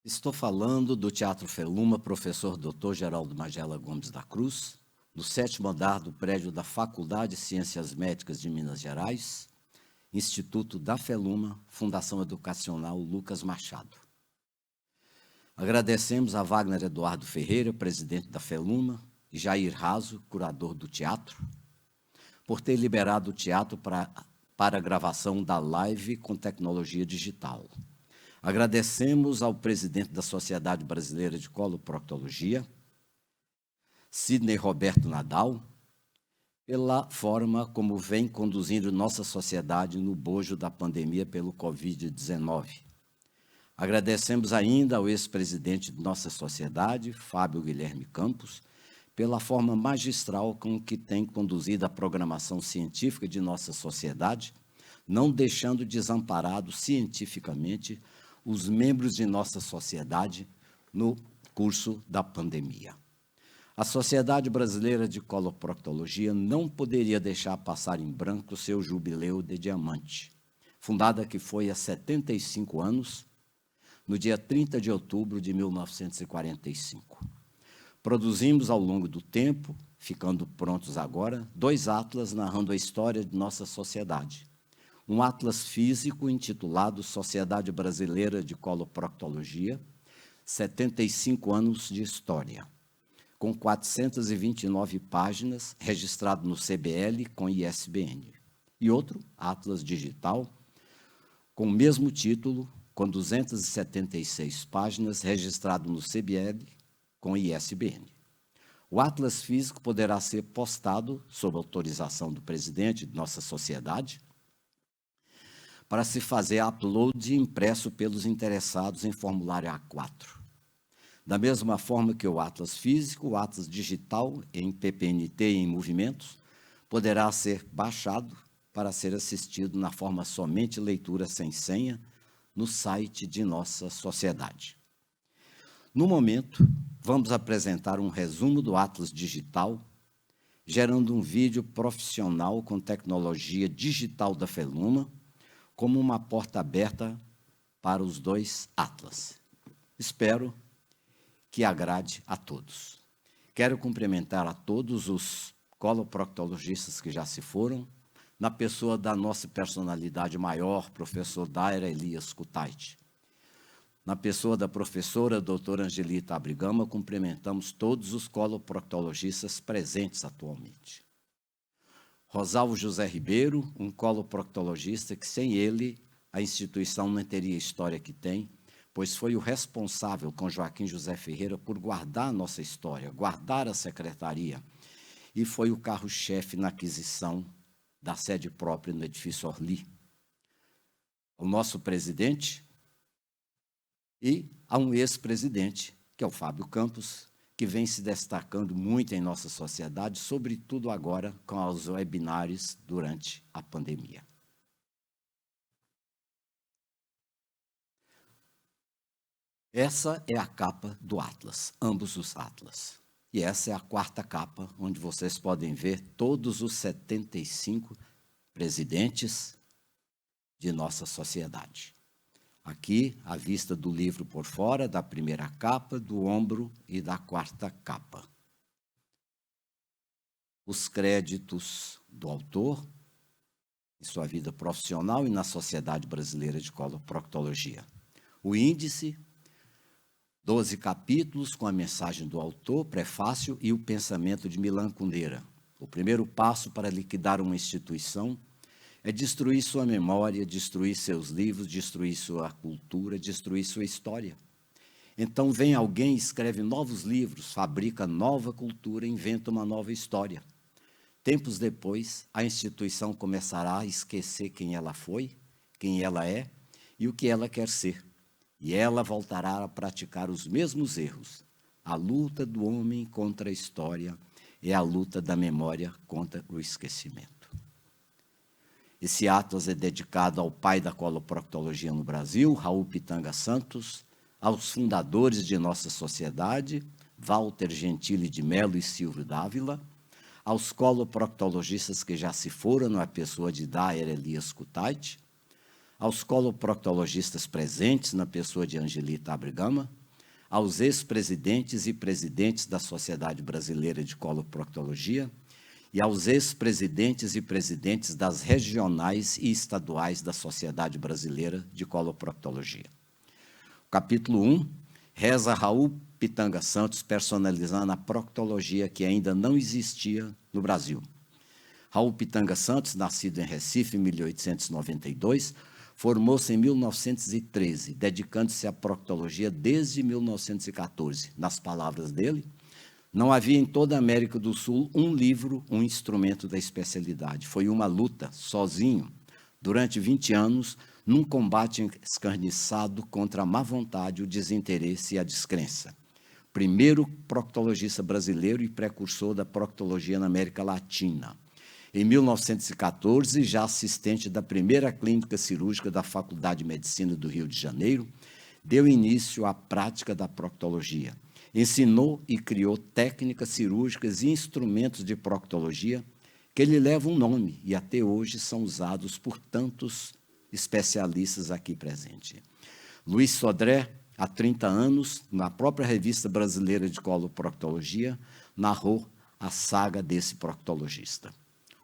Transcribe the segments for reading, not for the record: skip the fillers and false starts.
Estou falando do Teatro Feluma, professor Dr. Geraldo Magela Gomes da Cruz, no 7º andar do prédio da Faculdade de Ciências Médicas de Minas Gerais, Instituto da Feluma, Fundação Educacional Lucas Machado. Agradecemos a Wagner Eduardo Ferreira, presidente da Feluma, e Jair Raso, curador do teatro, por ter liberado o teatro para a gravação da live com tecnologia digital. Agradecemos ao presidente da Sociedade Brasileira de Coloproctologia, Sidney Roberto Nadal, pela forma como vem conduzindo nossa sociedade no bojo da pandemia pelo Covid-19. Agradecemos ainda ao ex-presidente de nossa sociedade, Fábio Guilherme Campos, pela forma magistral com que tem conduzido a programação científica de nossa sociedade, não deixando desamparados cientificamente os membros de nossa sociedade no curso da pandemia. A Sociedade Brasileira de Coloproctologia não poderia deixar passar em branco seu jubileu de diamante, fundada que foi há 75 anos, no dia 30 de outubro de 1945. Produzimos ao longo do tempo, ficando prontos agora, 2 atlas narrando a história de nossa sociedade. Um atlas físico intitulado Sociedade Brasileira de Coloproctologia, 75 anos de história, com 429 páginas, registrado no CBL com ISBN. E outro, atlas digital, com o mesmo título, com 276 páginas, registrado no CBL com ISBN. O atlas físico poderá ser postado, sob autorização do presidente de nossa sociedade, para se fazer upload impresso pelos interessados em formulário A4. Da mesma forma que o atlas físico, o atlas digital em PPNT e em movimentos poderá ser baixado para ser assistido na forma somente leitura sem senha no site de nossa sociedade. No momento, vamos apresentar um resumo do atlas digital, gerando um vídeo profissional com tecnologia digital da Feluma, como uma porta aberta para os 2 atlas. Espero que agrade a todos. Quero cumprimentar a todos os coloproctologistas que já se foram, na pessoa da nossa personalidade maior, professor Daira Elias Kutaiti. Na pessoa da professora doutora Angelita Abrigama, cumprimentamos todos os coloproctologistas presentes atualmente. Rosalvo José Ribeiro, um coloproctologista que, sem ele, a instituição não teria a história que tem, pois foi o responsável, com Joaquim José Ferreira, por guardar a nossa história, guardar a secretaria, e foi o carro-chefe na aquisição da sede própria no edifício Orly. O nosso presidente e a um ex-presidente, que é o Fábio Campos, que vem se destacando muito em nossa sociedade, sobretudo agora com os webinários durante a pandemia. Essa é a capa do Atlas, ambos os Atlas. E essa é a 4ª capa, onde vocês podem ver todos os 75 presidentes de nossa sociedade. Aqui, a vista do livro por fora, da 1ª capa, do ombro e da 4ª capa. Os créditos do autor, em sua vida profissional e na Sociedade Brasileira de Coloproctologia. O índice, 12 capítulos com a mensagem do autor, prefácio e o pensamento de Milan Kundera. O primeiro passo para liquidar uma instituição é destruir sua memória, destruir seus livros, destruir sua cultura, destruir sua história. Então vem alguém, escreve novos livros, fabrica nova cultura, inventa uma nova história. Tempos depois, a instituição começará a esquecer quem ela foi, quem ela é e o que ela quer ser. E ela voltará a praticar os mesmos erros. A luta do homem contra a história é a luta da memória contra o esquecimento. Esse atlas é dedicado ao pai da coloproctologia no Brasil, Raul Pitanga Santos, aos fundadores de nossa sociedade, Walter Gentili de Mello e Silvio Dávila, aos coloproctologistas que já se foram, na pessoa de Daira Elias Kutaiti, aos coloproctologistas presentes na pessoa de Angelita Abrigama, aos ex-presidentes e presidentes da Sociedade Brasileira de Coloproctologia e aos ex-presidentes e presidentes das regionais e estaduais da Sociedade Brasileira de Coloproctologia. O capítulo 1 reza Raul Pitanga Santos, personalizando a proctologia que ainda não existia no Brasil. Raul Pitanga Santos, nascido em Recife em 1892, formou-se em 1913, dedicando-se à proctologia desde 1914. Nas palavras dele, não havia em toda a América do Sul um livro, um instrumento da especialidade. Foi uma luta, sozinho, durante 20 anos, num combate escarniçado contra a má vontade, o desinteresse e a descrença. Primeiro proctologista brasileiro e precursor da proctologia na América Latina. Em 1914, já assistente da primeira clínica cirúrgica da Faculdade de Medicina do Rio de Janeiro, deu início à prática da proctologia. Ensinou e criou técnicas cirúrgicas e instrumentos de proctologia que lhe levam um nome e até hoje são usados por tantos especialistas aqui presentes. Luiz Sodré, há 30 anos, na própria Revista Brasileira de Coloproctologia, narrou a saga desse proctologista.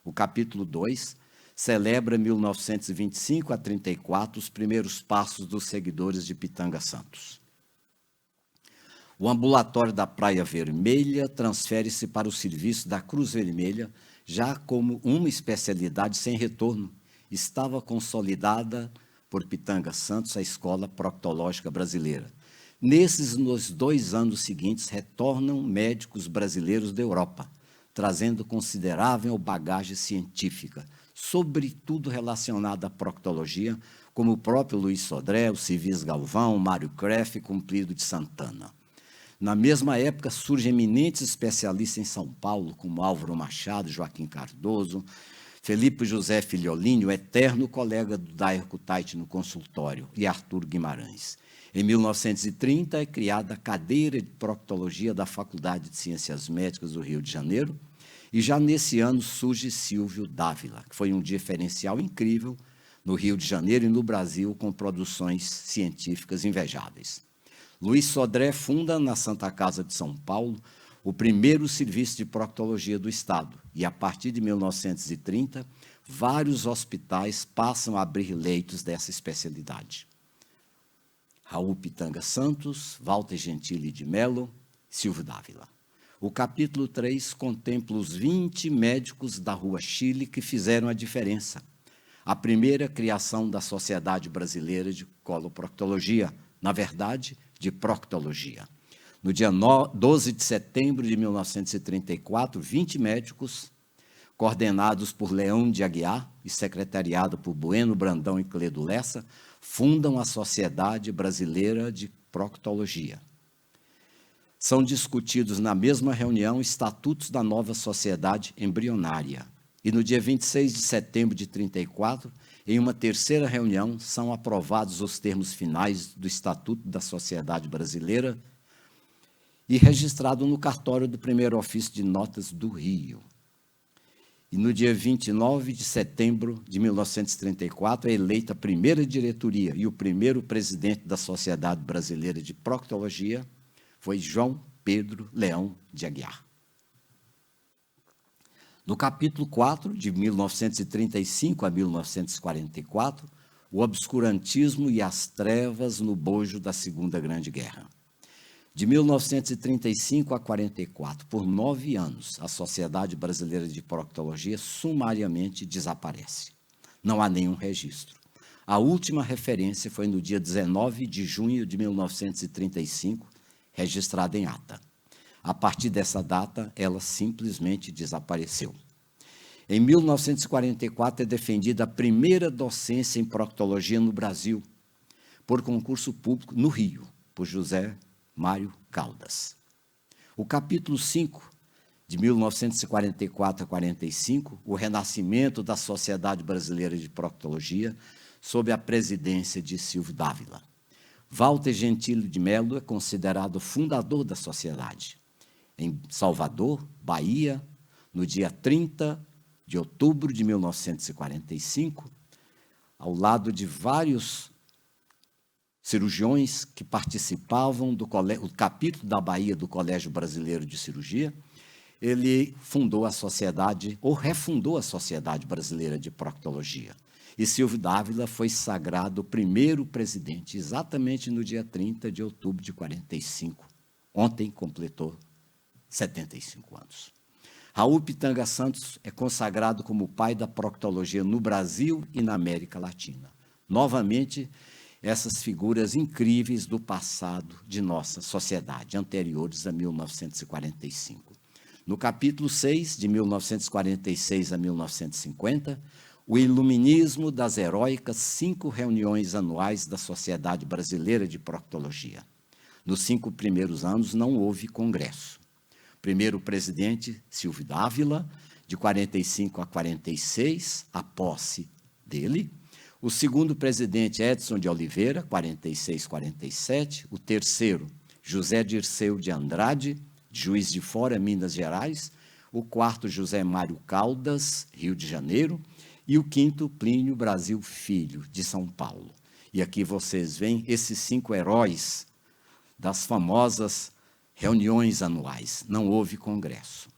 O capítulo 2 celebra 1925 a 34 os primeiros passos dos seguidores de Pitanga Santos. O ambulatório da Praia Vermelha transfere-se para o serviço da Cruz Vermelha, já como uma especialidade sem retorno. Estava consolidada por Pitanga Santos a Escola Proctológica Brasileira. Nos 2 anos seguintes, retornam médicos brasileiros da Europa, trazendo considerável bagagem científica, sobretudo relacionada à proctologia, como o próprio Luiz Sodré, o Civis Galvão, Mário Kreff e Cumprido de Santana. Na mesma época, surgem eminentes especialistas em São Paulo, como Álvaro Machado, Joaquim Cardoso, Felipe José Filiolini, o eterno colega do Dair Kutaiti no consultório, e Arthur Guimarães. Em 1930, é criada a cadeira de proctologia da Faculdade de Ciências Médicas do Rio de Janeiro, e já nesse ano surge Silvio Dávila, que foi um diferencial incrível no Rio de Janeiro e no Brasil, com produções científicas invejáveis. Luiz Sodré funda na Santa Casa de São Paulo o primeiro serviço de proctologia do Estado, e a partir de 1930, vários hospitais passam a abrir leitos dessa especialidade. Raul Pitanga Santos, Walter Gentili de Mello, Silvio Dávila. O capítulo 3 contempla os 20 médicos da Rua Chile que fizeram a diferença. A primeira criação da Sociedade Brasileira de Coloproctologia, na verdade, de proctologia. No dia 12 de setembro de 1934, 20 médicos, coordenados por Leão de Aguiar e secretariado por Bueno Brandão e Cledo Lessa, fundam a Sociedade Brasileira de Proctologia. São discutidos na mesma reunião estatutos da nova sociedade embrionária. E no dia 26 de setembro de 1934, em uma terceira reunião, são aprovados os termos finais do Estatuto da Sociedade Brasileira e registrado no cartório do Primeiro Ofício de Notas do Rio. E no dia 29 de setembro de 1934, é eleita a primeira diretoria e o primeiro presidente da Sociedade Brasileira de Proctologia foi João Pedro Leão de Aguiar. No capítulo 4, de 1935 a 1944, o obscurantismo e as trevas no bojo da Segunda Grande Guerra. De 1935 a 44, por 9 anos, a Sociedade Brasileira de Proctologia sumariamente desaparece. Não há nenhum registro. A última referência foi no dia 19 de junho de 1935, registrada em ata. A partir dessa data, ela simplesmente desapareceu. Em 1944, é defendida a primeira docência em proctologia no Brasil, por concurso público no Rio, por José Mário Caldas. O capítulo 5, de 1944 a 45, o renascimento da Sociedade Brasileira de Proctologia, sob a presidência de Silvio Dávila. Walter Gentili de Mello é considerado fundador da sociedade. Em Salvador, Bahia, no dia 30 de outubro de 1945, ao lado de vários cirurgiões que participavam do capítulo da Bahia do Colégio Brasileiro de Cirurgia, ele fundou a sociedade, ou refundou a Sociedade Brasileira de Proctologia. E Silvio Dávila foi sagrado o primeiro presidente, exatamente no dia 30 de outubro de 45. Ontem completou 75 anos. Raul Pitanga Santos é consagrado como o pai da proctologia no Brasil e na América Latina. Novamente, essas figuras incríveis do passado de nossa sociedade, anteriores a 1945. No capítulo 6, de 1946 a 1950, o iluminismo das heróicas 5 reuniões anuais da Sociedade Brasileira de Proctologia. Nos 5 primeiros anos não houve congresso. Primeiro presidente, Silvio Dávila, de 45 a 46, a posse dele. O segundo presidente, Edson de Oliveira, 46 a 47. O terceiro, José Dirceu de Andrade, de Juiz de Fora, Minas Gerais. O quarto, José Mário Caldas, Rio de Janeiro. E o quinto, Plínio Brasil Filho, de São Paulo. E aqui vocês veem esses 5 heróis das famosas reuniões anuais. Não houve congresso.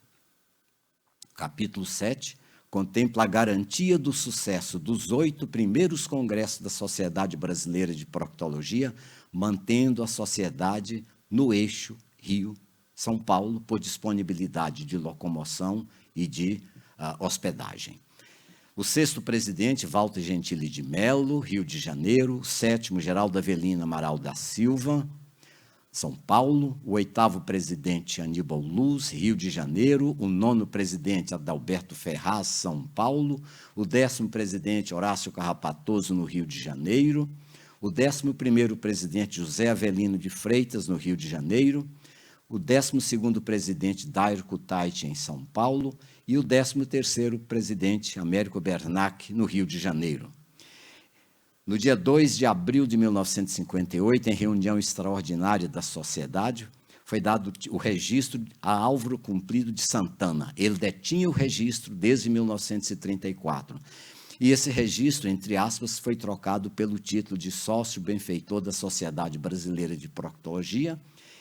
Capítulo 7 contempla a garantia do sucesso dos 8 primeiros congressos da Sociedade Brasileira de Proctologia, mantendo a sociedade no eixo Rio-São Paulo, por disponibilidade de locomoção e de hospedagem. O 6º presidente, Walter Gentili de Mello, Rio de Janeiro. O 7º, Geraldo Avelino Amaral da Silva, São Paulo. O 8º presidente, Aníbal Luz, Rio de Janeiro. O 9º presidente, Adalberto Ferraz, São Paulo. O 10º presidente, Horácio Carrapatoso, no Rio de Janeiro. O 11º presidente, José Avelino de Freitas, no Rio de Janeiro. O 12º presidente, Dairo Kutaiti, em São Paulo. E o 13º presidente, Américo Bernac, no Rio de Janeiro. No dia 2 de abril de 1958, em reunião extraordinária da sociedade, foi dado o registro a Álvaro Cumprido de Santana. Ele detinha o registro desde 1934. E esse registro, entre aspas, foi trocado pelo título de sócio benfeitor da Sociedade Brasileira de Proctologia,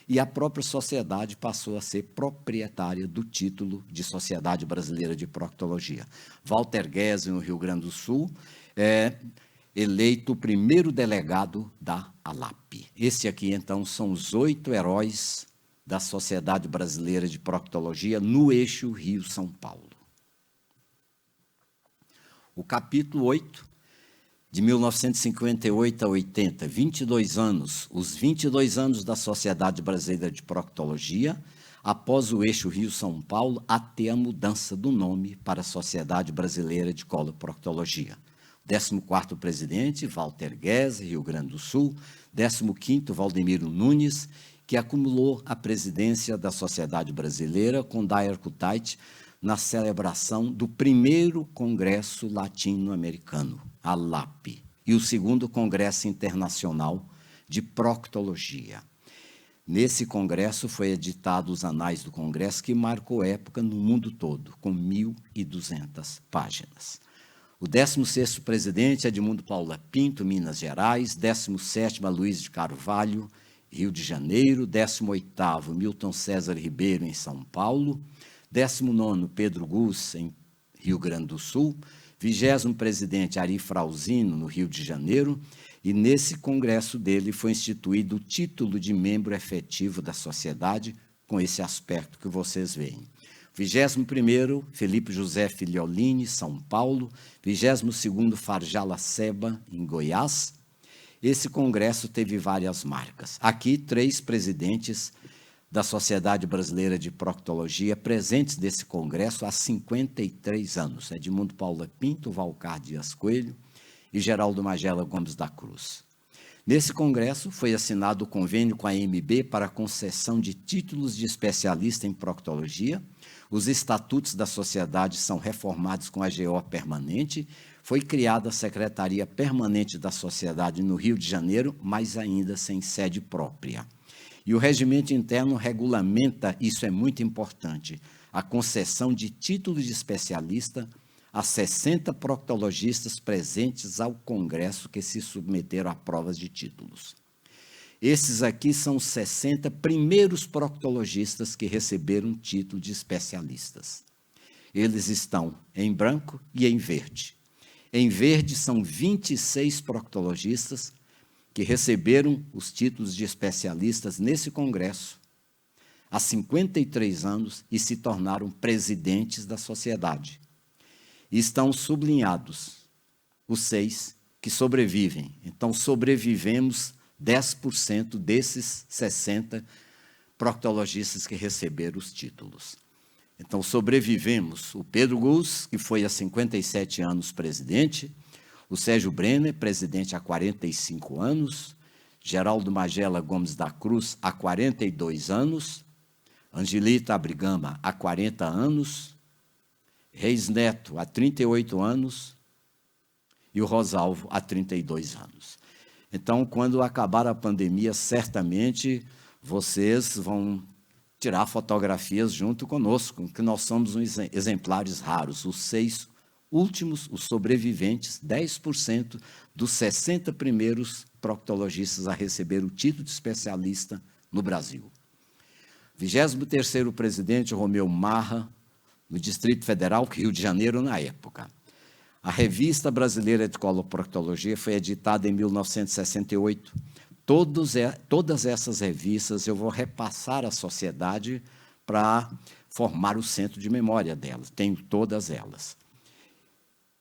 e a própria sociedade passou a ser proprietária do título de Sociedade Brasileira de Proctologia. Walter Guese, no Rio Grande do Sul, é eleito o primeiro delegado da ALAP. Esse aqui, então, são os 8 heróis da Sociedade Brasileira de Proctologia no eixo Rio-São Paulo. O capítulo 8, de 1958 a 80, 22 anos, os 22 anos da Sociedade Brasileira de Proctologia, após o eixo Rio-São Paulo, até a mudança do nome para a Sociedade Brasileira de Coloproctologia. 14º presidente, Walter Guese, Rio Grande do Sul. 15º, Valdemiro Nunes, que acumulou a presidência da Sociedade Brasileira com Dairo Kutaiti na celebração do primeiro Congresso Latino-Americano, a LAP, e o segundo Congresso Internacional de Proctologia. Nesse congresso foi editado os Anais do Congresso, que marcou época no mundo todo, com 1.200 páginas. O 16º presidente, Edmundo Paula Pinto, Minas Gerais. 17º, Aloysio de Carvalho, Rio de Janeiro. 18º, Milton César Ribeiro, em São Paulo. 19º, Pedro Gus, em Rio Grande do Sul. 20º presidente, Ari Frauzino, no Rio de Janeiro. E nesse congresso dele foi instituído o título de membro efetivo da sociedade, com esse aspecto que vocês veem. 21º, Felipe José Filiolini, São Paulo. 22º, Farjala Seba, em Goiás. Esse congresso teve várias marcas. Aqui, 3 presidentes da Sociedade Brasileira de Proctologia presentes nesse congresso há 53 anos. Edmundo Paula Pinto, Valcar Dias Coelho e Geraldo Magela Gomes da Cruz. Nesse congresso foi assinado o convênio com a AMB para a concessão de títulos de especialista em proctologia. Os estatutos da sociedade são reformados com a GO permanente. Foi criada a Secretaria Permanente da Sociedade no Rio de Janeiro, mas ainda sem sede própria. E o regimento interno regulamenta, isso é muito importante, a concessão de títulos de especialista a 60 proctologistas presentes ao Congresso que se submeteram a provas de títulos. Esses aqui são os 60 primeiros proctologistas que receberam título de especialistas. Eles estão em branco e em verde. Em verde são 26 proctologistas que receberam os títulos de especialistas nesse congresso há 53 anos e se tornaram presidentes da sociedade. E estão sublinhados os 6 que sobrevivem. Então, sobrevivemos 10% desses 60 proctologistas que receberam os títulos. Então, sobrevivemos o Pedro Guz, que foi há 57 anos presidente, o Sérgio Brenner, presidente há 45 anos, Geraldo Magela Gomes da Cruz, há 42 anos, Angelita Abrigama, há 40 anos, Reis Neto, há 38 anos, e o Rosalvo, há 32 anos. Então, quando acabar a pandemia, certamente vocês vão tirar fotografias junto conosco, que nós somos uns exemplares raros. Os 6 últimos, os sobreviventes, 10% dos 60 primeiros proctologistas a receber o título de especialista no Brasil. 23º presidente, Romeu Marra, no Distrito Federal, Rio de Janeiro, na época. A Revista Brasileira de Coloproctologia foi editada em 1968. Todas essas revistas eu vou repassar à sociedade para formar o centro de memória delas. Tenho todas elas.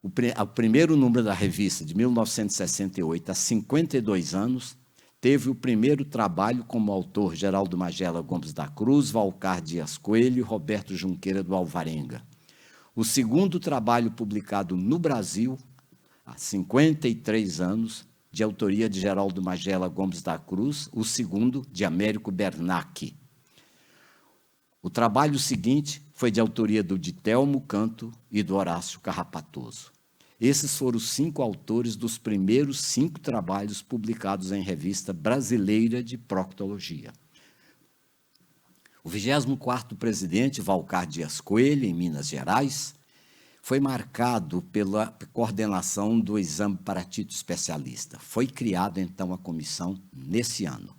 O primeiro número da revista, de 1968, há 52 anos, teve o primeiro trabalho como autor Geraldo Magela Gomes da Cruz, Valcar Dias Coelho e Roberto Junqueira do Alvarenga. O segundo trabalho publicado no Brasil, há 53 anos, de autoria de Geraldo Magela Gomes da Cruz, o segundo de Américo Bernacchi. O trabalho seguinte foi de autoria do Ditelmo Canto e do Horácio Carrapatoso. Esses foram os 5 autores dos primeiros 5 trabalhos publicados em revista brasileira de proctologia. O 24º presidente, Valcar Dias Coelho, em Minas Gerais, foi marcado pela coordenação do exame para título especialista. Foi criada, então, a comissão nesse ano.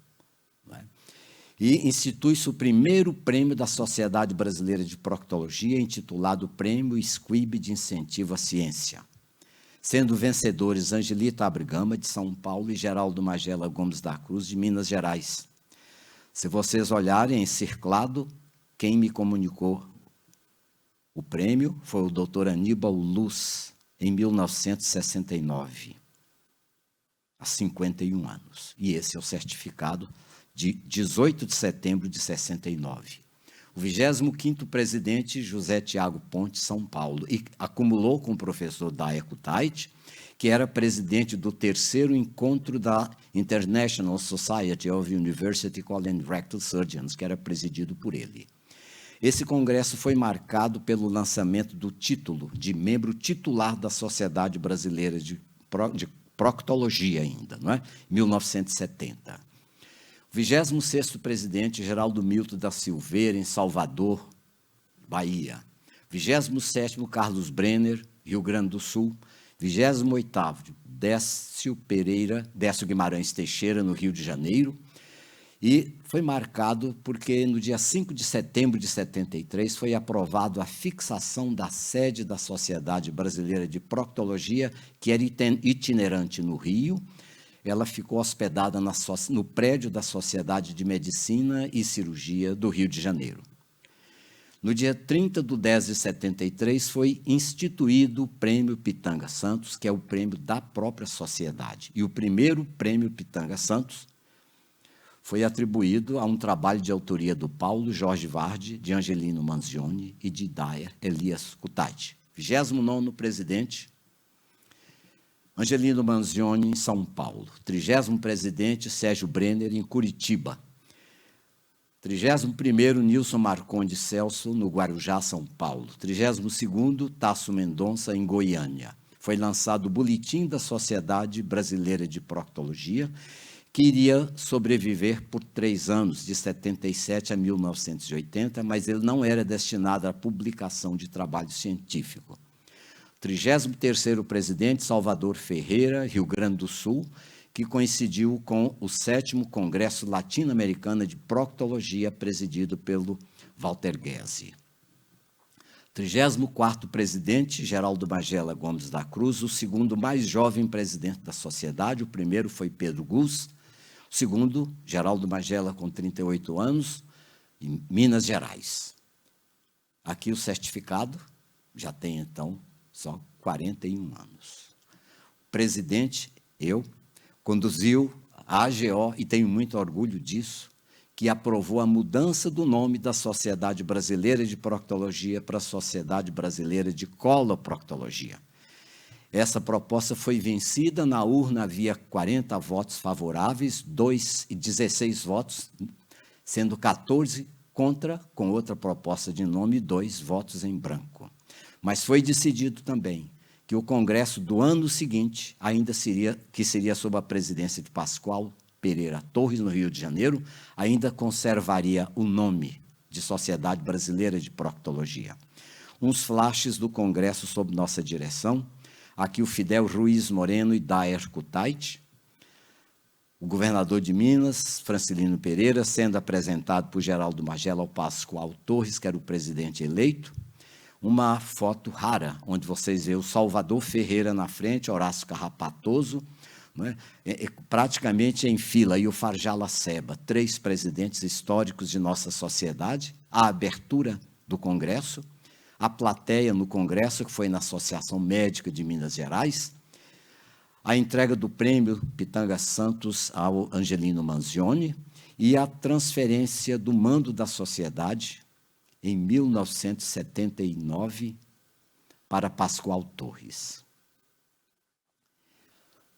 E institui-se o primeiro prêmio da Sociedade Brasileira de Proctologia, intitulado Prêmio Squibb de Incentivo à Ciência, sendo vencedores Angelita Abrigama, de São Paulo, e Geraldo Magela Gomes da Cruz, de Minas Gerais. Se vocês olharem encirclado, quem me comunicou o prêmio foi o Dr. Aníbal Luz, em 1969, há 51 anos. E esse é o certificado de 18 de setembro de 69. O 25º presidente, José Tiago Ponte, São Paulo, e acumulou com o professor Daeco Tait, que era presidente do 3º encontro da International Society of University Colon and Rectal Surgeons, que era presidido por ele. Esse congresso foi marcado pelo lançamento do título de membro titular da Sociedade Brasileira de Proctologia ainda, não é? 1970. O 26º presidente, Geraldo Milton da Silveira, em Salvador, Bahia. 27º, Carlos Brenner, Rio Grande do Sul. 28º, Décio Guimarães Teixeira, no Rio de Janeiro. E foi marcado porque no dia 5 de setembro de 73 foi aprovado a fixação da sede da Sociedade Brasileira de Proctologia, que era itinerante no Rio. Ela ficou hospedada no prédio da Sociedade de Medicina e Cirurgia do Rio de Janeiro. No dia 30 de 10 de 73 foi instituído o Prêmio Pitanga Santos, que é o prêmio da própria sociedade. E o primeiro Prêmio Pitanga Santos foi atribuído a um trabalho de autoria do Paulo Jorge Vardi, de Angelino Manzioni e de Daer Elias Cutati. 29º presidente, Angelino Manzioni, em São Paulo. 30º presidente, Sérgio Brenner, em Curitiba. 31º, Nilson Marconde Celso, no Guarujá, São Paulo. 32º, Tasso Mendonça, em Goiânia. Foi lançado o Boletim da Sociedade Brasileira de Proctologia, que iria sobreviver por 3 anos, de 77 a 1980, mas ele não era destinado à publicação de trabalho científico. 33º presidente, Salvador Ferreira, Rio Grande do Sul, que coincidiu com o 7º Congresso Latino-Americano de Proctologia, presidido pelo Walter Guese. 34º presidente, Geraldo Magela Gomes da Cruz, o segundo mais jovem presidente da sociedade. O primeiro foi Pedro Gus, o segundo, Geraldo Magela, com 38 anos, em Minas Gerais. Aqui o certificado, já tem então só 41 anos. O presidente, eu, conduziu a AGO, e tenho muito orgulho disso, que aprovou a mudança do nome da Sociedade Brasileira de Proctologia para a Sociedade Brasileira de Coloproctologia. Essa proposta foi vencida na urna, havia 40 votos favoráveis, 16 votos, sendo 14 contra, com outra proposta de nome, 2 votos em branco. Mas foi decidido também que o Congresso do ano seguinte ainda seria sob a presidência de Pascoal Pereira Torres, no Rio de Janeiro, ainda conservaria o nome de Sociedade Brasileira de Proctologia. Uns flashes do Congresso sob nossa direção, aqui o Fidel Ruiz Moreno e Daer Kutait, o governador de Minas, Francilino Pereira, sendo apresentado por Geraldo Magela ao Pascoal Torres, que era o presidente eleito. Uma foto rara, onde vocês veem o Salvador Ferreira na frente, Horácio Carrapatoso, né, praticamente em fila, e o Farjala Seba, 3 presidentes históricos de nossa sociedade, a abertura do Congresso, a plateia no Congresso, que foi na Associação Médica de Minas Gerais, a entrega do prêmio Pitanga Santos ao Angelino Manzioni e a transferência do mando da sociedade, em 1979, para Pascoal Torres.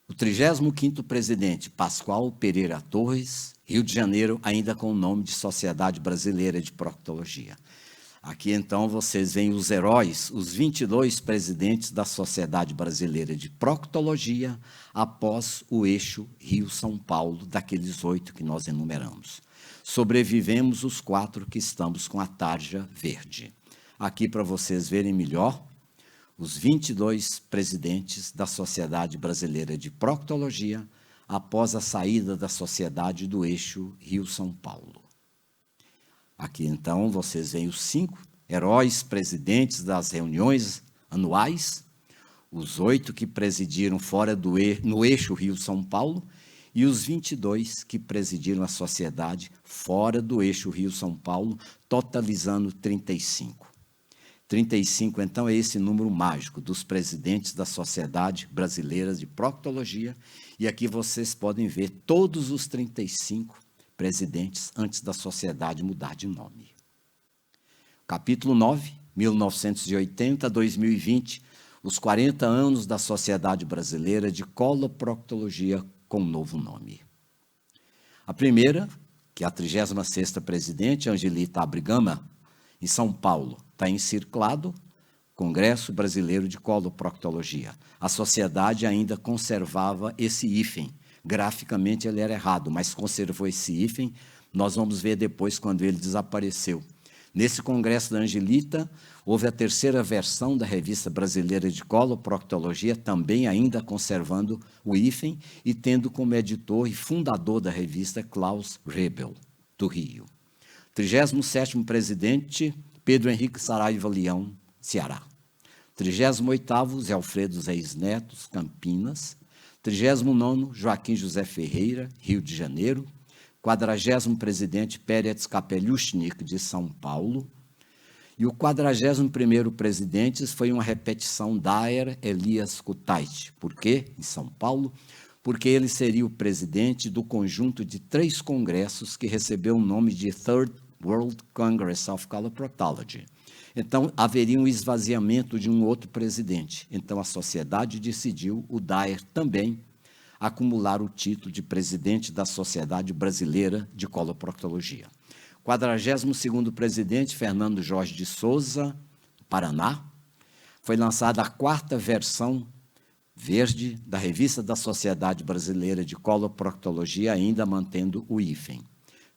O 35º presidente, Pascoal Pereira Torres, Rio de Janeiro, ainda com o nome de Sociedade Brasileira de Proctologia. Aqui, então, vocês veem os heróis, os 22 presidentes da Sociedade Brasileira de Proctologia, após o eixo Rio-São Paulo, daqueles 8 que nós enumeramos. Sobrevivemos os 4 que estamos com a tarja verde. Aqui, para vocês verem melhor, os 22 presidentes da Sociedade Brasileira de Proctologia, após a saída da sociedade do eixo Rio-São Paulo. Aqui, então, vocês veem os 5 heróis presidentes das reuniões anuais, os 8 que presidiram no eixo Rio-São Paulo, e os 22 que presidiram a sociedade fora do eixo Rio-São Paulo, totalizando 35. 35, então, é esse número mágico dos presidentes da Sociedade Brasileira de Proctologia, e aqui vocês podem ver todos os 35 presidentes antes da sociedade mudar de nome. Capítulo 9, 1980 a 2020, os 40 anos da Sociedade Brasileira de Coloproctologia com novo nome. A primeira, que é a 36ª presidente, Angelita Abrigama, em São Paulo, está encirclado, Congresso Brasileiro de Coloproctologia. A sociedade ainda conservava esse hífen. Graficamente ele era errado, mas conservou esse hífen. Nós vamos ver depois quando ele desapareceu. Nesse Congresso da Angelita, houve a 3ª versão da Revista Brasileira de Coloproctologia, também ainda conservando o hífen e tendo como editor e fundador da revista Klaus Rebel, do Rio. 37º presidente, Pedro Henrique Saraiva Leão, Ceará. 38º, Zé Alfredo Reis Neto, Campinas. 39º, Joaquim José Ferreira, Rio de Janeiro. 40º presidente, Peretz Kapeliushnik, de São Paulo. E o 41º presidente foi uma repetição Daer Elias Kutait. Por quê? Em São Paulo, porque ele seria o presidente do conjunto de 3 congressos que recebeu o nome de Third World Congress of Coloproctology. Então, haveria um esvaziamento de um outro presidente. Então, a sociedade decidiu, o Daer também, acumular o título de presidente da Sociedade Brasileira de Coloproctologia. 42º presidente, Fernando Jorge de Souza, Paraná. Foi lançada a 4ª versão verde da Revista da Sociedade Brasileira de Coloproctologia, ainda mantendo o hífen.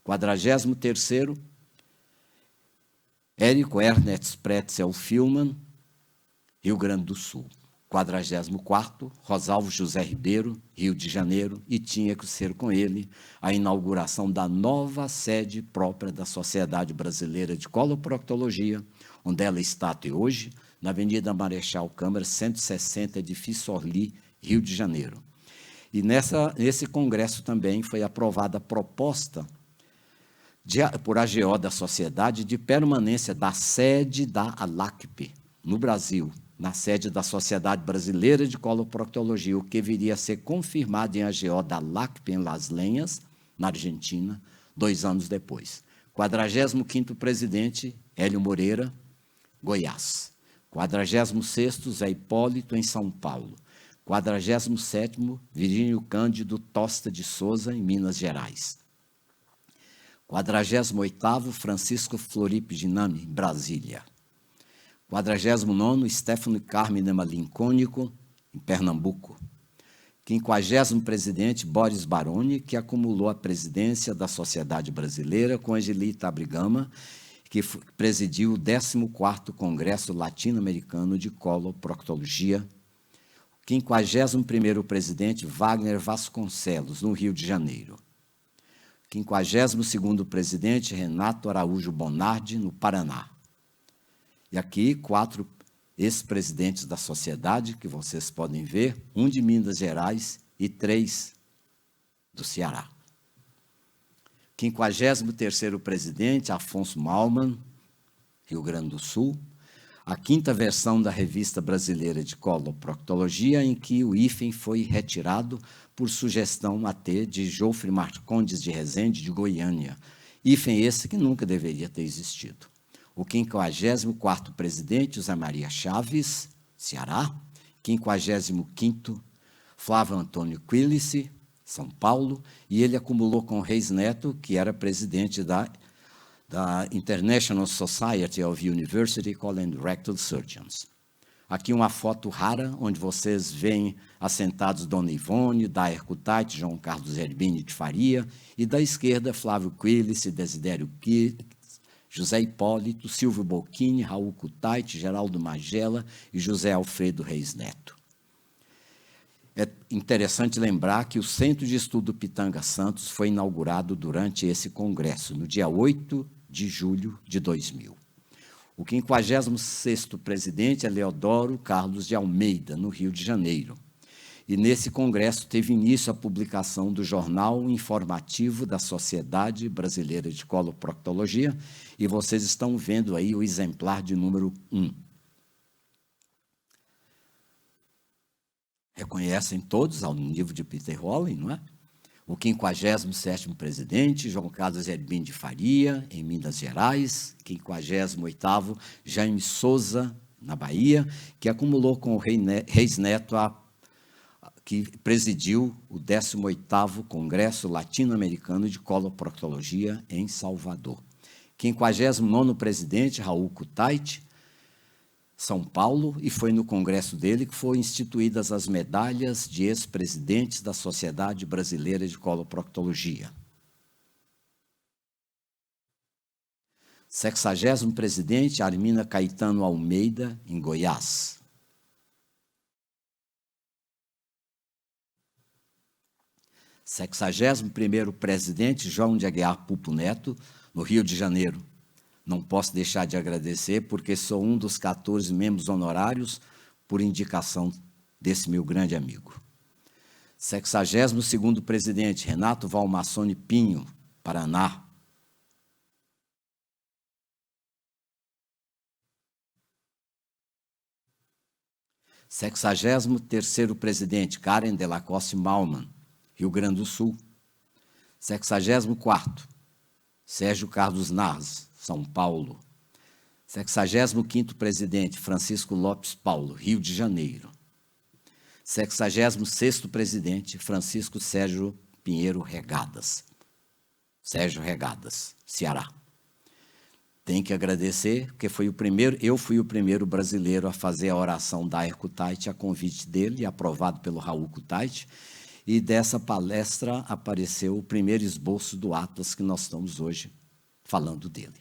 43º, Érico Ernest Pretzel Filman, Rio Grande do Sul. 44º, Rosalvo José Ribeiro, Rio de Janeiro, e tinha que ser com ele a inauguração da nova sede própria da Sociedade Brasileira de Coloproctologia, onde ela está até hoje, na Avenida Marechal Câmara, 160, edifício Orly, Rio de Janeiro. E nesse congresso também foi aprovada a proposta por AGO da Sociedade de permanência da sede da ALACP no Brasil, na sede da Sociedade Brasileira de Coloproctologia, o que viria a ser confirmado em AGO da ALACP em Las Lenhas, na Argentina, 2 anos depois. 45º presidente, Hélio Moreira, Goiás. 46º, Zé Hipólito, em São Paulo. 47º, Virgínio Cândido Tosta de Souza, em Minas Gerais. 48º, Francisco Floripe Ginami, em Brasília. 49º, Stefano Carmine Malincônico, em Pernambuco. 50º presidente, Boris Baroni, que acumulou a presidência da Sociedade Brasileira com Angelita Abrigama, que presidiu o 14º Congresso Latino-Americano de Coloproctologia. 51º presidente, Wagner Vasconcelos, no Rio de Janeiro. 52º presidente, Renato Araújo Bonardi, no Paraná. E aqui, 4 ex-presidentes da sociedade, que vocês podem ver, 1 de Minas Gerais e 3 do Ceará. 53º presidente, Afonso Malman, Rio Grande do Sul. A 5ª versão da Revista Brasileira de Coloproctologia, em que o hífen foi retirado por sugestão até de Jofre Marcondes de Rezende, de Goiânia. Hífen esse que nunca deveria ter existido. O 54º presidente, José Maria Chaves, Ceará. 55º, Flávio Antônio Quilici, São Paulo. E ele acumulou com Reis Neto, que era presidente da International Society of University Colorectal Surgeons. Aqui uma foto rara, onde vocês veem assentados Dona Ivone, Daer Kutaiti, João Carlos Herbini de Faria, e da esquerda, Flávio Quilici, Desidério Quilici, José Hipólito, Silvio Bocchini, Raul Kutaiti, Geraldo Magela e José Alfredo Reis Neto. É interessante lembrar que o Centro de Estudo Pitanga Santos foi inaugurado durante esse congresso, no dia 8 de julho de 2000. O 56º presidente é Leodoro Carlos de Almeida, no Rio de Janeiro. E nesse congresso teve início a publicação do Jornal Informativo da Sociedade Brasileira de Coloproctologia, e vocês estão vendo aí o exemplar de número 1. Reconhecem todos ao nível de Peter Hollen, não é? O 57º presidente, João Carlos Herbini de Faria, em Minas Gerais. 58º, Jaime Souza, na Bahia, que acumulou com o Reis Neto, que presidiu o 18º Congresso Latino-Americano de Coloproctologia, em Salvador. 59º presidente, Raul Kutaiti, São Paulo, e foi no congresso dele que foram instituídas as medalhas de ex-presidentes da Sociedade Brasileira de Coloproctologia. 60º presidente, Armina Caetano Almeida, em Goiás. 61º presidente, João de Aguiar Pupo Neto, no Rio de Janeiro. Não posso deixar de agradecer, porque sou um dos 14 membros honorários por indicação desse meu grande amigo. 62º presidente, Renato Valmassone Pinho, Paraná. 63º presidente, Karen Delacoste Malman, Rio Grande do Sul. 64º, Sérgio Carlos Narz, São Paulo. 65º presidente, Francisco Lopes Paulo, Rio de Janeiro. 66º presidente, Francisco Sérgio Pinheiro Regadas. Sérgio Regadas, Ceará. Tem que agradecer, porque eu fui o primeiro brasileiro a fazer a oração da Daer Kutaiti a convite dele, aprovado pelo Raul Kutaiti, e dessa palestra apareceu o primeiro esboço do Atlas que nós estamos hoje falando dele.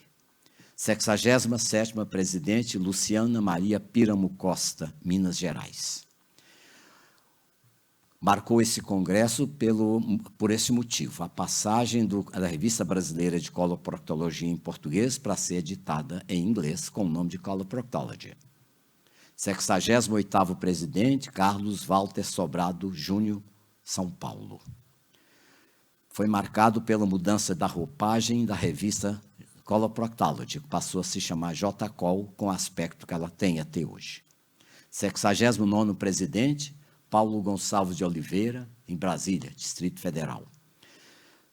67ª presidente, Luciana Maria Píramo Costa, Minas Gerais. Marcou esse congresso por esse motivo, a passagem da Revista Brasileira de Coloproctologia em português para ser editada em inglês com o nome de Coloproctology. 68º presidente, Carlos Walter Sobrado Júnior, São Paulo. Foi marcado pela mudança da roupagem da revista Coloproctology, que passou a se chamar J-Col, com o aspecto que ela tem até hoje. 69º presidente, Paulo Gonçalves de Oliveira, em Brasília, Distrito Federal.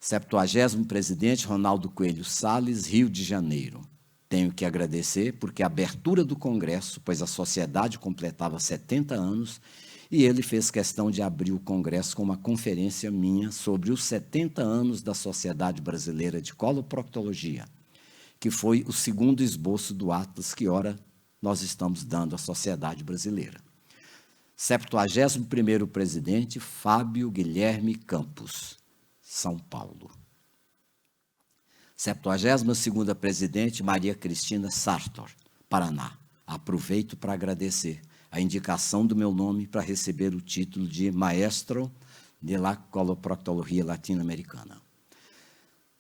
70º presidente, Ronaldo Coelho Salles, Rio de Janeiro. Tenho que agradecer porque a abertura do Congresso, pois a sociedade completava 70 anos, e ele fez questão de abrir o Congresso com uma conferência minha sobre os 70 anos da Sociedade Brasileira de Coloproctologia, que foi o segundo esboço do Atlas que, ora, nós estamos dando à sociedade brasileira. 71º presidente, Fábio Guilherme Campos, São Paulo. 72ª presidente, Maria Cristina Sartor, Paraná. Aproveito para agradecer a indicação do meu nome para receber o título de Maestro de la Coloproctologia Latino-Americana.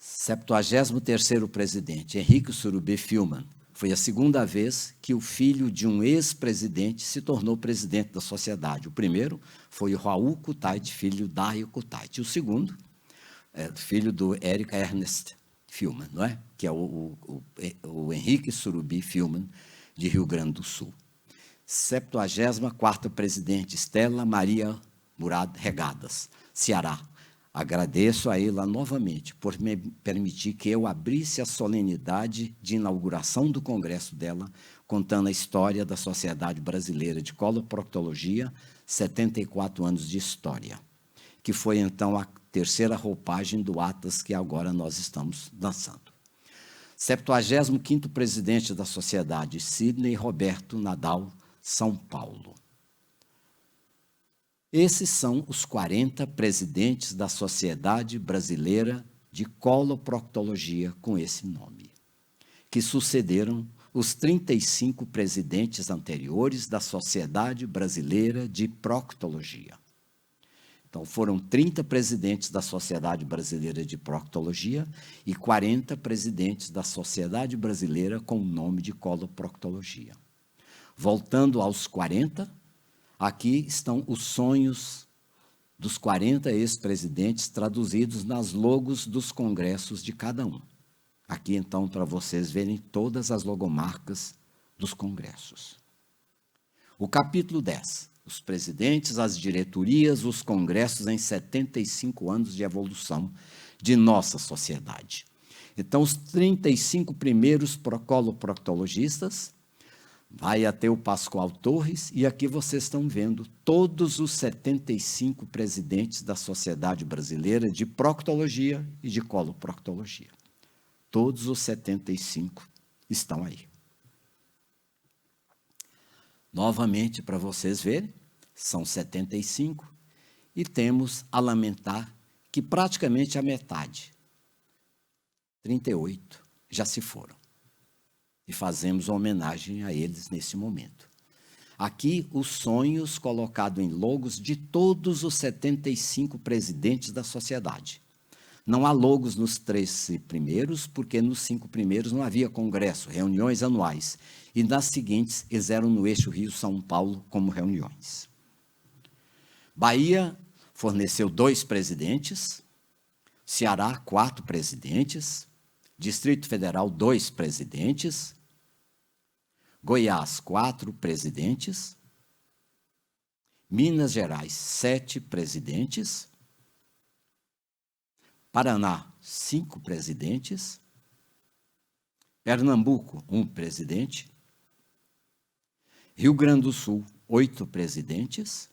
73º presidente, Henrique Surubim Filman. Foi a segunda vez que o filho de um ex-presidente se tornou presidente da sociedade. O primeiro foi o Raul Kutait, filho da Dario Kutait. O segundo é filho do Eric Ernest Filman, não é? Que é o Henrique Surubim Filman, de Rio Grande do Sul. 74ª presidente, Estela Maria Murad Regadas, Ceará. Agradeço a ela novamente por me permitir que eu abrisse a solenidade de inauguração do congresso dela, contando a história da Sociedade Brasileira de Coloproctologia, 74 anos de história, que foi, então, a terceira roupagem do Atlas que agora nós estamos lançando. 75º presidente da Sociedade, Sidney Roberto Nadal, São Paulo. Esses são os 40 presidentes da Sociedade Brasileira de Coloproctologia com esse nome, que sucederam os 35 presidentes anteriores da Sociedade Brasileira de Proctologia. Então, foram 30 presidentes da Sociedade Brasileira de Proctologia e 40 presidentes da Sociedade Brasileira com o nome de Coloproctologia. Voltando aos 40, aqui estão os sonhos dos 40 ex-presidentes traduzidos nas logos dos congressos de cada um. Aqui, então, para vocês verem todas as logomarcas dos congressos. O capítulo 10, os presidentes, as diretorias, os congressos em 75 anos de evolução de nossa sociedade. Então, os 35 primeiros coloproctologistas, vai até o Pascoal Torres, e aqui vocês estão vendo todos os 75 presidentes da Sociedade Brasileira de Proctologia e de Coloproctologia. Todos os 75 estão aí. Novamente, para vocês verem, são 75, e temos a lamentar que praticamente a metade, 38, já se foram. E fazemos homenagem a eles nesse momento. Aqui, os sonhos colocados em logos de todos os 75 presidentes da sociedade. Não há logos nos 13 primeiros, porque nos 5 primeiros não havia congresso, reuniões anuais. E nas seguintes, eles eram no eixo Rio-São Paulo como reuniões. Bahia forneceu 2 presidentes, Ceará, 4 presidentes, Distrito Federal, 2 presidentes, Goiás, 4 presidentes, Minas Gerais, 7 presidentes, Paraná, 5 presidentes, Pernambuco, 1 presidente, Rio Grande do Sul, 8 presidentes,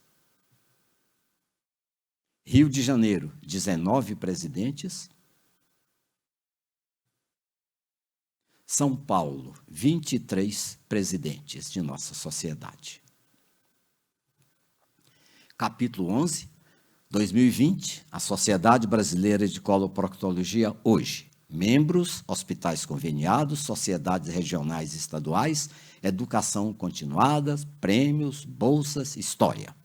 Rio de Janeiro, 19 presidentes, São Paulo, 23 presidentes de nossa sociedade. Capítulo 11, 2020, a Sociedade Brasileira de Coloproctologia hoje, membros, hospitais conveniados, sociedades regionais e estaduais, educação continuada, prêmios, bolsas, história.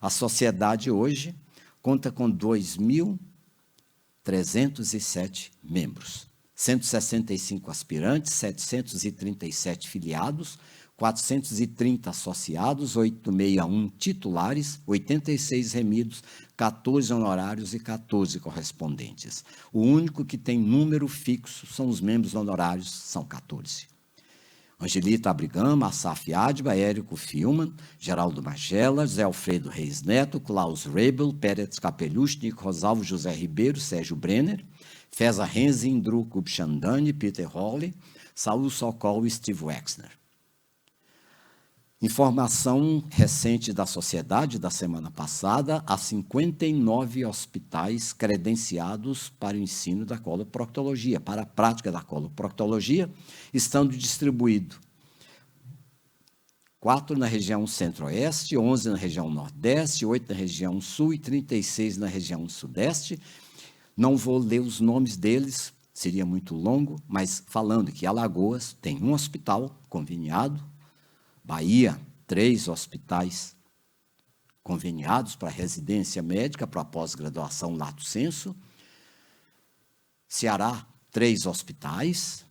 A sociedade hoje conta com 2.307 membros, 165 aspirantes, 737 filiados, 430 associados, 861 titulares, 86 remidos, 14 honorários e 14 correspondentes. O único que tem número fixo são os membros honorários, são 14. Angelita Abrigama, Asaf Adba, Érico Filman, Geraldo Magela, Zé Alfredo Reis Neto, Klaus Rebel, Pérez Kapelushnik, Rosalvo José Ribeiro, Sérgio Brenner, Feza Renzi, Indru Kubchandani, Peter Hawley, Saul Sokol e Steve Wexner. Informação recente da sociedade da semana passada, há 59 hospitais credenciados para o ensino da coloproctologia, para a prática da coloproctologia, estando distribuído 4 na região centro-oeste, 11 na região nordeste, 8 na região sul e 36 na região sudeste. Não vou ler os nomes deles, seria muito longo, mas falando que Alagoas tem um hospital conveniado, Bahia, 3 hospitais conveniados para residência médica, para pós-graduação lato sensu. Ceará, 3 hospitais.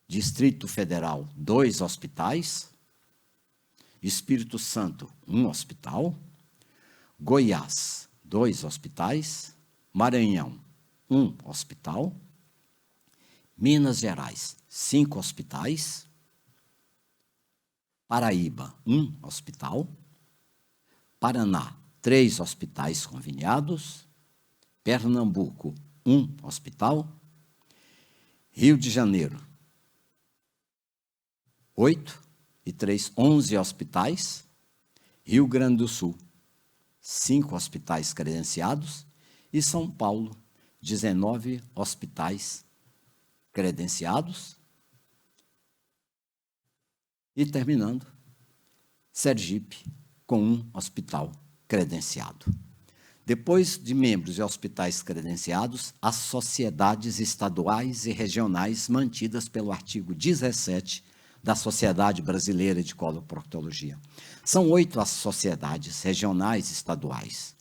Distrito Federal, 2 hospitais. Espírito Santo, 1 hospital. Goiás, 2 hospitais. Maranhão, 1 hospital. Minas Gerais, 5 hospitais. Paraíba, 1 hospital. Paraná, 3 hospitais conveniados. Pernambuco, 1 hospital. Rio de Janeiro, 8 e 3, 11 hospitais. Rio Grande do Sul, 5 hospitais credenciados. E São Paulo, 19 hospitais credenciados. E terminando, Sergipe, com 1 hospital credenciado. Depois de membros e hospitais credenciados, as sociedades estaduais e regionais mantidas pelo artigo 17 da Sociedade Brasileira de Coloproctologia. São 8 as sociedades regionais estaduais.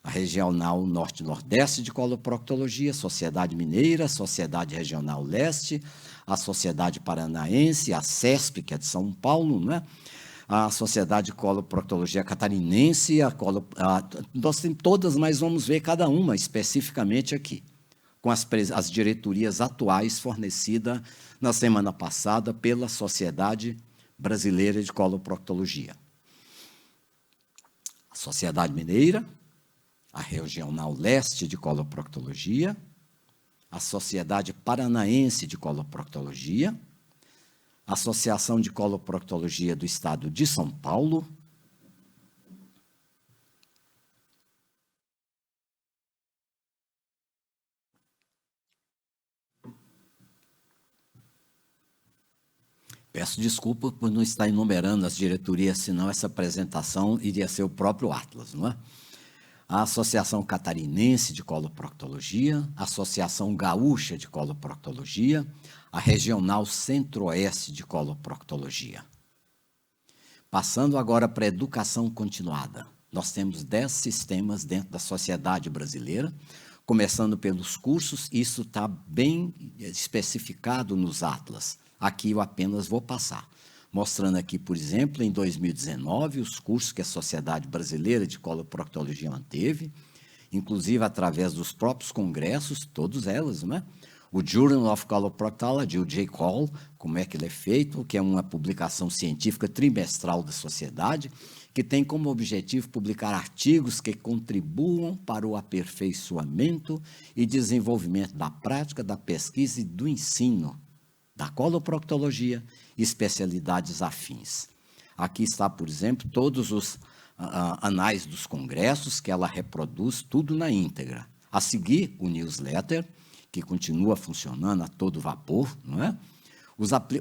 A Regional Norte-Nordeste de Coloproctologia, Sociedade Mineira, Sociedade Regional Leste, a Sociedade Paranaense, a CESP, que é de São Paulo, né? A Sociedade de Coloproctologia Catarinense, nós temos todas, mas vamos ver cada uma especificamente aqui, com as diretorias atuais fornecidas na semana passada pela Sociedade Brasileira de Coloproctologia. A Sociedade Mineira, a Regional Leste de Coloproctologia, a Sociedade Paranaense de Coloproctologia, a Associação de Coloproctologia do Estado de São Paulo, peço desculpa por não estar enumerando as diretorias, senão essa apresentação iria ser o próprio Atlas, não é? A Associação Catarinense de Coloproctologia, a Associação Gaúcha de Coloproctologia, a Regional Centro-Oeste de Coloproctologia. Passando agora para a educação continuada. Nós temos 10 sistemas dentro da sociedade brasileira, começando pelos cursos, isso está bem especificado nos atlas. Aqui eu apenas vou passar. Mostrando aqui, por exemplo, em 2019, os cursos que a Sociedade Brasileira de Coloproctologia manteve, inclusive através dos próprios congressos, todas elas, né? O Journal of Coloproctology, o J-Call, como é que ele é feito, que é uma publicação científica trimestral da sociedade, que tem como objetivo publicar artigos que contribuam para o aperfeiçoamento e desenvolvimento da prática, da pesquisa e do ensino da coloproctologia e especialidades afins. Aqui está, por exemplo, todos os anais dos congressos que ela reproduz, tudo na íntegra. A seguir, o newsletter, que continua funcionando a todo vapor, não é?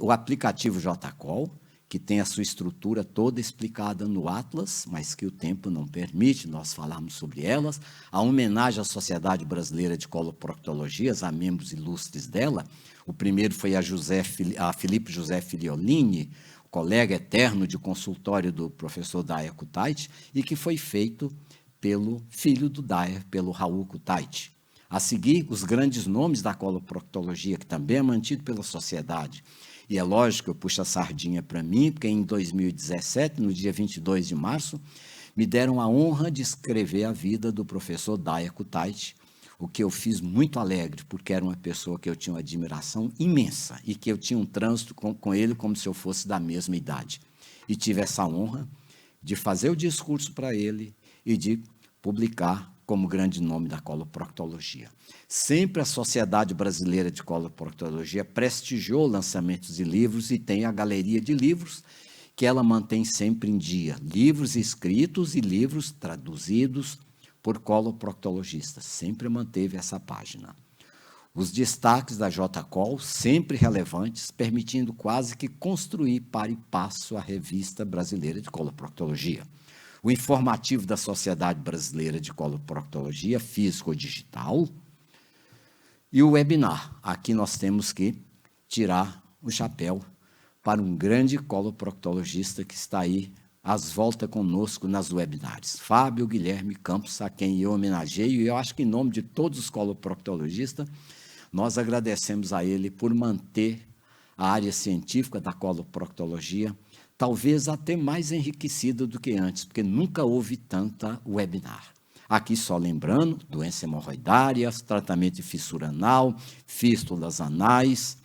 O aplicativo JCall, que tem a sua estrutura toda explicada no Atlas, mas que o tempo não permite nós falarmos sobre elas. A homenagem à Sociedade Brasileira de Coloproctologias, a membros ilustres dela. O primeiro foi a Felipe José Filiolini, colega eterno de consultório do professor Daia Kutait, e que foi feito pelo filho do Daia, pelo Raul Kutait. A seguir, os grandes nomes da coloproctologia, que também é mantido pela sociedade. E é lógico, eu puxo a sardinha para mim, porque em 2017, no dia 22 de março, me deram a honra de escrever a vida do professor Daia Kutait, o que eu fiz muito alegre, porque era uma pessoa que eu tinha uma admiração imensa e que eu tinha um trânsito com ele como se eu fosse da mesma idade. E tive essa honra de fazer o discurso para ele e de publicar como grande nome da coloproctologia. Sempre a Sociedade Brasileira de Coloproctologia prestigiou lançamentos de livros e tem a galeria de livros que ela mantém sempre em dia. Livros escritos e livros traduzidos por coloproctologistas. Sempre manteve essa página. Os destaques da JCOL, sempre relevantes, permitindo quase que construir para e passo a Revista Brasileira de Coloproctologia. O informativo da Sociedade Brasileira de Coloproctologia, físico ou digital, e o webinar. Aqui nós temos que tirar o chapéu para um grande coloproctologista que está aí às voltas conosco nas webinars. Fábio Guilherme Campos, a quem eu homenageio, e eu acho que em nome de todos os coloproctologistas, nós agradecemos a ele por manter a área científica da coloproctologia talvez até mais enriquecida do que antes, porque nunca houve tanta webinar. Aqui só lembrando, doença hemorroidária, tratamento de fissura anal, fístulas anais,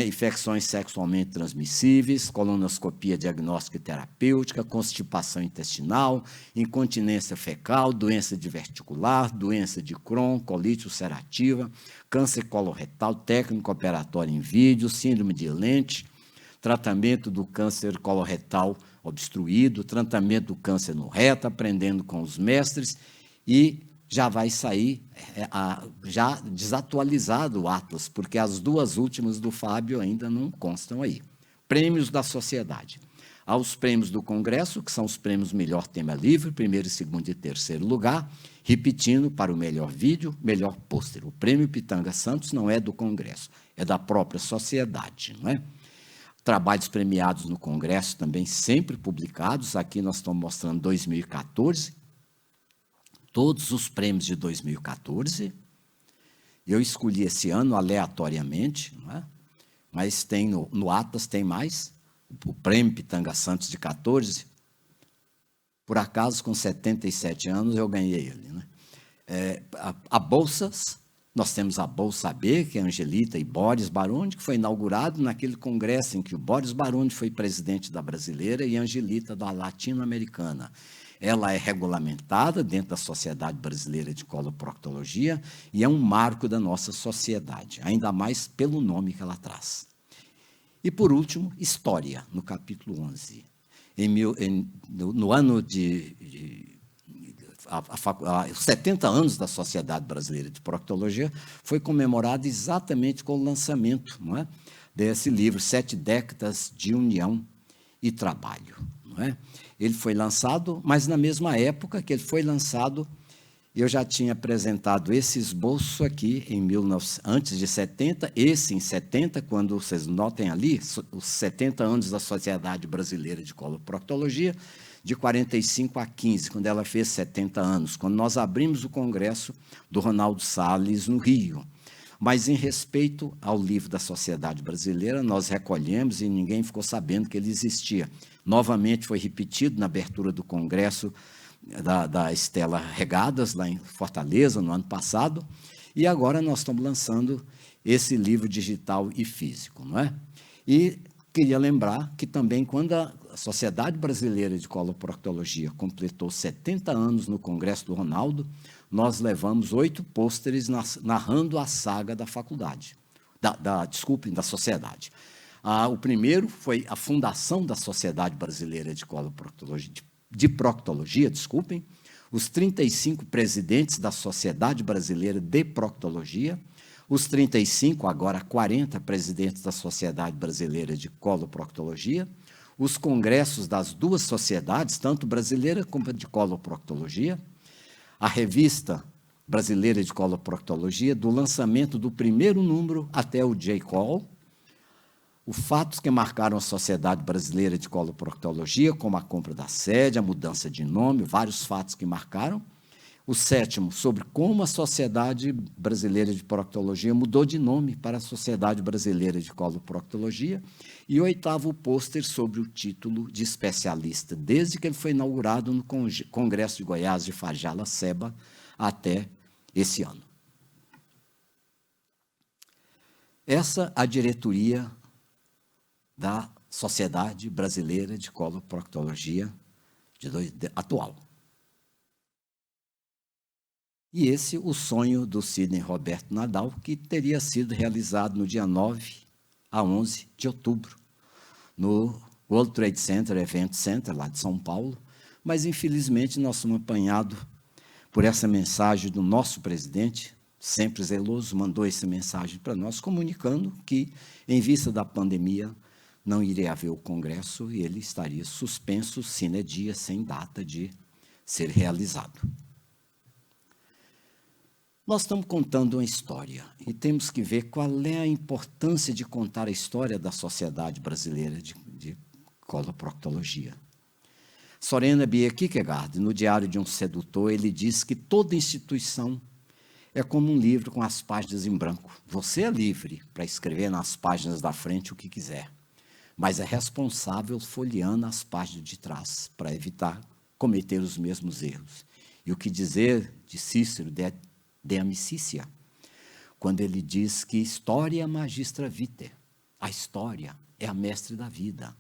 infecções sexualmente transmissíveis, colonoscopia diagnóstica e terapêutica, constipação intestinal, incontinência fecal, doença diverticular, doença de Crohn, colite ulcerativa, câncer coloretal, técnico operatório em vídeo, síndrome de Lente, tratamento do câncer coloretal obstruído, tratamento do câncer no reto, aprendendo com os mestres, e já vai sair já desatualizado o Atlas, porque as duas últimas do Fábio ainda não constam aí. Prêmios da Sociedade. Há os prêmios do Congresso, que são os prêmios Melhor Tema Livre, primeiro, segundo e terceiro lugar, repetindo para o melhor vídeo, melhor pôster. O prêmio Pitanga Santos não é do Congresso, é da própria sociedade, não é? Trabalhos premiados no Congresso também sempre publicados. Aqui nós estamos mostrando 2014, todos os prêmios de 2014. Eu escolhi esse ano aleatoriamente, não é? Mas tem no Atlas tem mais. O prêmio Pitanga Santos de 14, por acaso, com 77 anos, eu ganhei ele, né? A bolsas. Nós temos a Bolsa B, que é Angelita e Boris Baroni, que foi inaugurado naquele congresso em que o Boris Baroni foi presidente da brasileira e a Angelita da latino-americana. Ela é regulamentada dentro da Sociedade Brasileira de Coloproctologia e é um marco da nossa sociedade, ainda mais pelo nome que ela traz. E, por último, História, no capítulo 11. No ano os 70 anos da Sociedade Brasileira de Proctologia foi comemorado exatamente com o lançamento, não é, desse livro, 7 décadas de união e trabalho. Não é? Ele foi lançado, mas na mesma época que ele foi lançado, eu já tinha apresentado esse esboço aqui antes de 70, esse em 70, quando vocês notem ali, os 70 anos da Sociedade Brasileira de Coloproctologia, de 45 a 15, quando ela fez 70 anos, quando nós abrimos o congresso do Ronaldo Salles, no Rio. Mas, em respeito ao livro da Sociedade Brasileira, nós recolhemos e ninguém ficou sabendo que ele existia. Novamente foi repetido na abertura do congresso da Estela Regadas, lá em Fortaleza, no ano passado, e agora nós estamos lançando esse livro digital e físico, não é? E queria lembrar que também, quando a Sociedade Brasileira de Coloproctologia completou 70 anos no Congresso do Ronaldo, nós levamos 8 pôsteres narrando a saga da faculdade, da sociedade. O primeiro foi a fundação da Sociedade Brasileira de Proctologia, os 35 presidentes da Sociedade Brasileira de Proctologia, os 35, agora 40 presidentes da Sociedade Brasileira de Coloproctologia, os congressos das duas sociedades, tanto brasileira como de coloproctologia, a revista brasileira de coloproctologia, do lançamento do primeiro número até o J-Call, os fatos que marcaram a Sociedade Brasileira de Coloproctologia, como a compra da sede, a mudança de nome, vários fatos que marcaram. O sétimo, sobre como a Sociedade Brasileira de Proctologia mudou de nome para a Sociedade Brasileira de Coloproctologia. E o oitavo, o pôster sobre o título de especialista, desde que ele foi inaugurado no Congresso de Goiás de Fajala Seba até esse ano. Essa a diretoria da Sociedade Brasileira de Coloproctologia atual. E esse o sonho do Sidney Roberto Nadal, que teria sido realizado no dia 9 a 11 de outubro, no World Trade Center, Event Center, lá de São Paulo, mas, infelizmente, nós somos apanhados por essa mensagem do nosso presidente, sempre zeloso, mandou essa mensagem para nós, comunicando que, em vista da pandemia, não iria haver o Congresso e ele estaria suspenso, sine die, sem data de ser realizado. Nós estamos contando uma história e temos que ver qual é a importância de contar a história da Sociedade Brasileira de Coloproctologia. Soren Kierkegaard, no Diário de um Sedutor, ele diz que toda instituição é como um livro com as páginas em branco. Você é livre para escrever nas páginas da frente o que quiser, mas é responsável folheando as páginas de trás para evitar cometer os mesmos erros. E o que dizer de Cícero de Amicícia, quando ele diz que história magistra vitae, a história é a mestre da vida.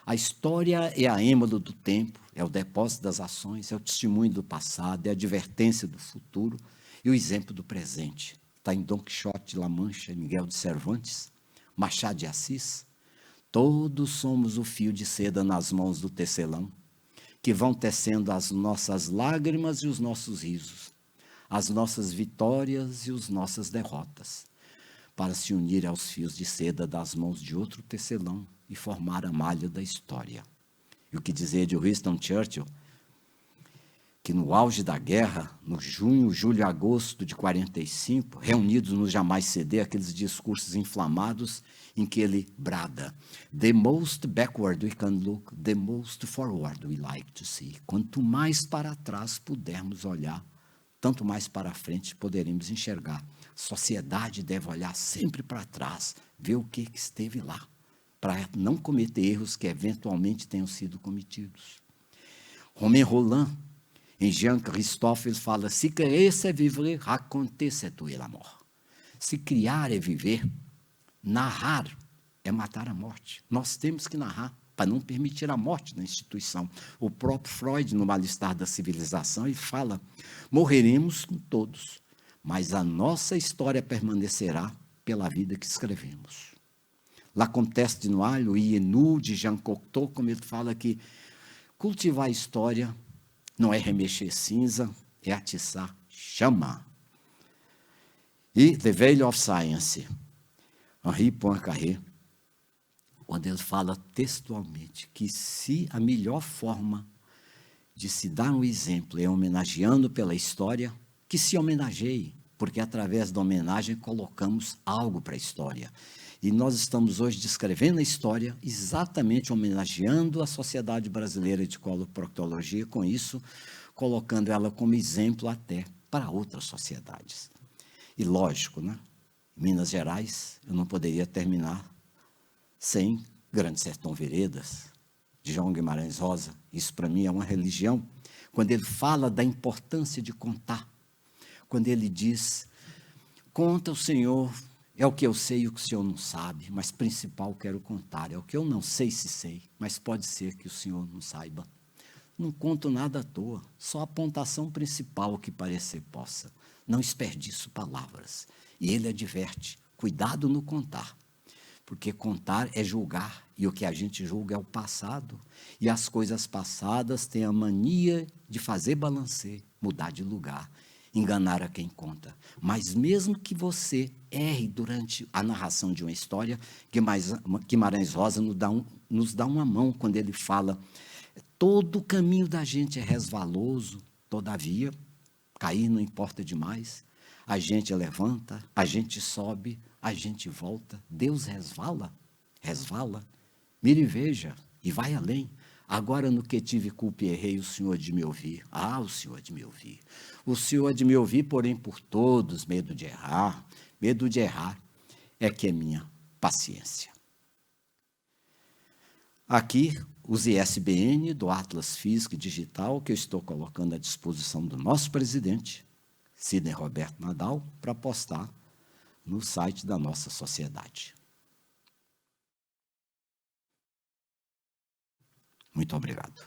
A história é a êmbolo do tempo, é o depósito das ações, é o testemunho do passado, é a advertência do futuro e o exemplo do presente. Está em Dom Quixote de La Mancha, Miguel de Cervantes, Machado de Assis. Todos somos o fio de seda nas mãos do tecelão, que vão tecendo as nossas lágrimas e os nossos risos, as nossas vitórias e as nossas derrotas, para se unir aos fios de seda das mãos de outro tecelão e formar a malha da história. E o que dizer de Winston Churchill, que no auge da guerra, no junho, julho e agosto de 45, reunidos no Jamais Ceder, aqueles discursos inflamados em que ele brada: "The most backward we can look, the most forward we like to see." Quanto mais para trás pudermos olhar, tanto mais para frente poderemos enxergar. Sociedade deve olhar sempre para trás, ver o que esteve lá, para não cometer erros que eventualmente tenham sido cometidos. Romain Rolland, em Jean-Christophe, ele fala: "Se créer, c'est vivre, raconter, c'est tuer la mort." Se criar é viver, narrar é matar a morte. Nós temos que narrar para não permitir a morte na instituição. O próprio Freud, no Mal-Estar da Civilização, ele fala: morreremos todos, mas a nossa história permanecerá pela vida que escrevemos. La Comtesse de Noailles, o Ienu, de Jean Cocteau, como ele fala que cultivar a história não é remexer cinza, é atiçar chama. E The Veil of Science, Henri Poincaré, quando ele fala textualmente que se a melhor forma de se dar um exemplo é homenageando pela história, que se homenageie, porque através da homenagem colocamos algo para a história. E nós estamos hoje descrevendo a história, exatamente homenageando a Sociedade Brasileira de Coloproctologia, com isso, colocando ela como exemplo até para outras sociedades. E lógico, né? Em Minas Gerais, eu não poderia terminar sem Grande Sertão Veredas, de João Guimarães Rosa. Isso para mim é uma religião. Quando ele fala da importância de contar, quando ele diz: "Conta o Senhor, é o que eu sei e o que o Senhor não sabe, mas principal quero contar, é o que eu não sei se sei, mas pode ser que o Senhor não saiba. Não conto nada à toa, só a pontuação principal que parecer possa. Não desperdiço palavras." E ele adverte: cuidado no contar, porque contar é julgar, e o que a gente julga é o passado, e as coisas passadas têm a mania de fazer balancê, mudar de lugar. enganar a quem conta. Mas mesmo que você erre durante a narração de uma história, Guimarães Rosa nos dá uma mão quando ele fala: todo o caminho da gente é resvaloso, todavia, cair não importa demais. A gente levanta, a gente sobe, a gente volta. Deus resvala, mire e veja, e vai além. Agora, no que tive culpa e errei, o Senhor há de me ouvir. Ah, o Senhor há de me ouvir. O Senhor há de me ouvir, porém, por todos, medo de errar. Medo de errar é que é minha paciência. Aqui, os ISBN do Atlas Físico e Digital, que eu estou colocando à disposição do nosso presidente, Sidney Roberto Nadal, para postar no site da nossa sociedade. Muito obrigado.